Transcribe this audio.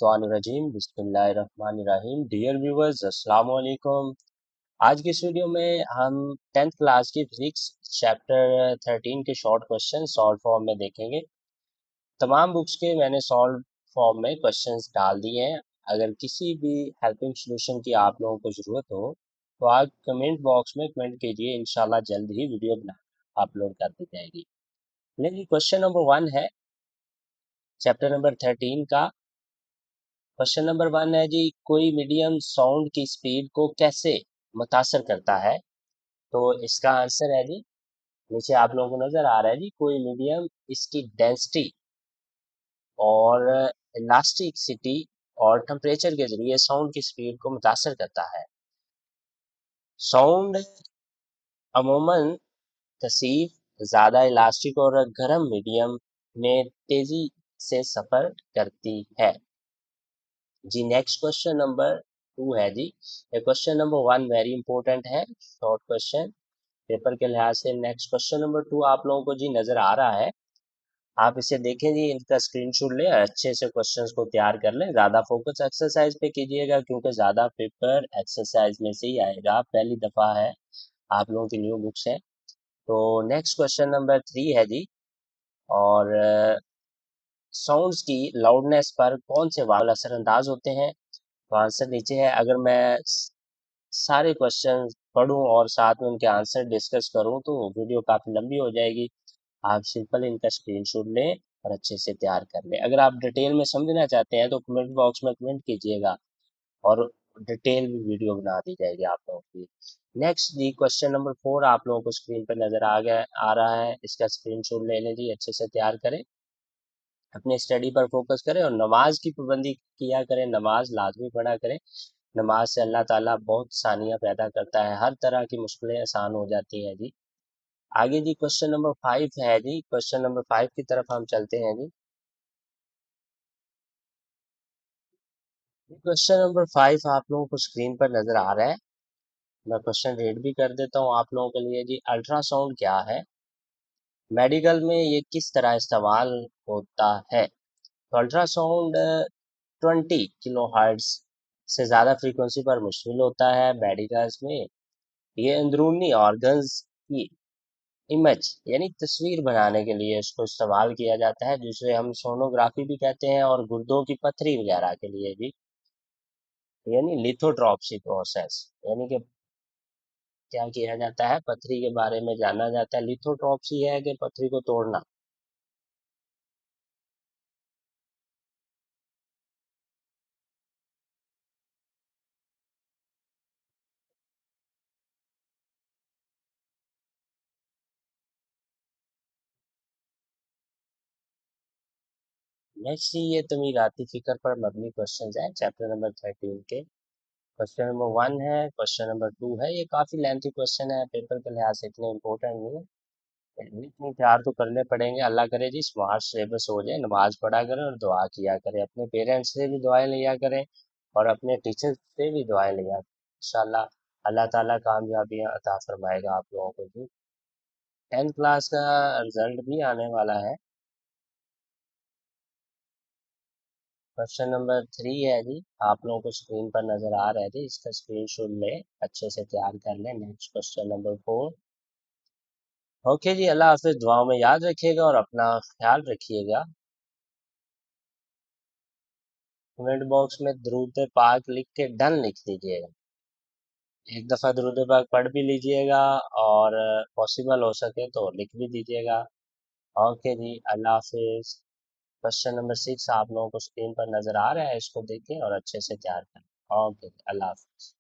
मिनशैतानिर्रजीम बिस्मिल्लाहिर्रहमानिर्रहीम। Dear viewers, अस्सलाम वालेकुम। आज की इस वीडियो में हम 10th क्लास की फिजिक्स चैप्टर 13 के शॉर्ट क्वेश्चन सॉल्व फॉर्म में देखेंगे। तमाम बुक्स के मैंने सॉल्व फॉर्म में क्वेश्चंस डाल दिए हैं। अगर किसी भी हेल्पिंग सॉल्यूशन की आप लोगों को ज़रूरत हो तो आप कमेंट बॉक्स में कमेंट कीजिए, इंशाल्लाह जल्द ही वीडियो बना अपलोड कर दी जाएगी। लेकिन क्वेश्चन नंबर 1 है चैप्टर नंबर 13 का। क्वेश्चन नंबर 1 है जी, कोई मीडियम साउंड की स्पीड को कैसे मुतासर करता है? तो इसका आंसर है जी, नीचे आप लोगों को नजर आ रहा है जी, कोई मीडियम इसकी डेंसिटी और इलास्टिसिटी और टेम्परेचर के जरिए साउंड की स्पीड को मुतासर करता है। साउंड अमूमन कसीफ, ज़्यादा इलास्टिक और गर्म मीडियम में तेजी से सफ़र करती है। जी नेक्स्ट क्वेश्चन नंबर 2 है जी। ये क्वेश्चन नंबर 1 वेरी इंपॉर्टेंट है, शॉर्ट क्वेश्चन पेपर के लिहाज से। नेक्स्ट क्वेश्चन नंबर 2 आप लोगों को जी नजर आ रहा है, आप इसे देखें जी, इनका स्क्रीनशॉट लें, अच्छे से क्वेश्चंस को तैयार कर लें। ज़्यादा फोकस एक्सरसाइज पे कीजिएगा क्योंकि ज़्यादा पेपर एक्सरसाइज में से ही आएगा, पहली दफ़ा है, आप लोगों की न्यू बुक्स है। तो नेक्स्ट क्वेश्चन नंबर 3 है जी, और साउंड्स की लाउडनेस पर कौन से वाल असरअंदाज होते हैं? तो आंसर नीचे है। अगर मैं सारे क्वेश्चन पढूं और साथ में उनके आंसर डिस्कस करूं तो वीडियो काफ़ी लंबी हो जाएगी। आप सिंपल इनका स्क्रीनशॉट लें और अच्छे से तैयार कर लें। अगर आप डिटेल में समझना चाहते हैं तो कमेंट बॉक्स में कमेंट कीजिएगा और डिटेल भी वीडियो बना दी जाएगी आप लोगों की। नेक्स्ट जी क्वेश्चन नंबर 4 आप लोगों को स्क्रीन पर नज़र आ रहा है, इसका स्क्रीनशॉट ले लें जी, अच्छे से तैयार करें, अपने स्टडी पर फोकस करें और नमाज की पाबंदी किया करें, नमाज लाजमी पढ़ा करें। नमाज से अल्लाह ताला बहुत सानियाँ पैदा करता है, हर तरह की मुश्किलें आसान हो जाती हैं जी। आगे जी क्वेश्चन नंबर 5 है जी, क्वेश्चन नंबर 5 की तरफ हम चलते हैं जी। क्वेश्चन नंबर 5 आप लोगों को स्क्रीन पर नजर आ रहा है, मैं क्वेश्चन रीड भी कर देता हूँ आप लोगों के लिए जी। अल्ट्रासाउंड क्या है? मेडिकल में ये किस तरह इस्तेमाल होता है? तो अल्ट्रासाउंड 20 किलोहर्ट्ज से ज़्यादा फ्रीक्वेंसी पर मुश्तमिल होता है। मेडिकल्स में ये अंदरूनी ऑर्गन्स की इमेज यानी तस्वीर बनाने के लिए इसको इस्तेमाल किया जाता है, जिसे हम सोनोग्राफी भी कहते हैं, और गुर्दों की पथरी वगैरह के लिए भी, यानी लिथोट्रॉप्सी प्रोसेस, यानी कि क्या किया जाता है, पथरी के बारे में जाना जाता है। लिथोट्रॉप्सी है कि पथरी को तोड़ना। नेक्स्ट ये तमीराती फिक्र पर मबनी क्वेश्चन है चैप्टर नंबर 13 के। क्वेश्चन नंबर 1 है, क्वेश्चन नंबर 2 है, ये काफ़ी लेंथी क्वेश्चन है, पेपर के लिहाज से इतने इम्पोर्टेंट नहीं है, इतने तैयार तो करने पड़ेंगे। अल्लाह करे जी स्मार्ट सिलेबस हो जाए, नमाज पढ़ा करें और दुआ किया करें, अपने पेरेंट्स से भी दुआएं लिया करें और अपने टीचर से भी दुआएं लिया करें। इंशाल्लाह अल्लाह ताला कामयाबियाँ अता फरमाएगा आप लोगों को जी। 10th क्लास का रिजल्ट भी आने वाला है। क्वेश्चन नंबर 3 है जी, आप लोगों को स्क्रीन पर नजर आ रहा है जी, इसका स्क्रीनशॉट लें, अच्छे से तैयार कर लें। Next question number 4। ओके जी, अल्लाह हाफिज, दुआओं में याद रखिएगा और अपना ख्याल रखिएगा। कमेंट बॉक्स में दरूद पाक लिख के डन लिख दीजिएगा। एक दफ़ा दरूद पाक पढ़ भी लीजिएगा और पॉसिबल हो सके तो लिख भी दीजिएगा। ओके जी, अल्लाह हाफिज। क्वेश्चन नंबर 6 आप लोगों को स्क्रीन पर नजर आ रहा है, इसको देखें और अच्छे से तैयार करें। ओके, अल्लाह हाफिज।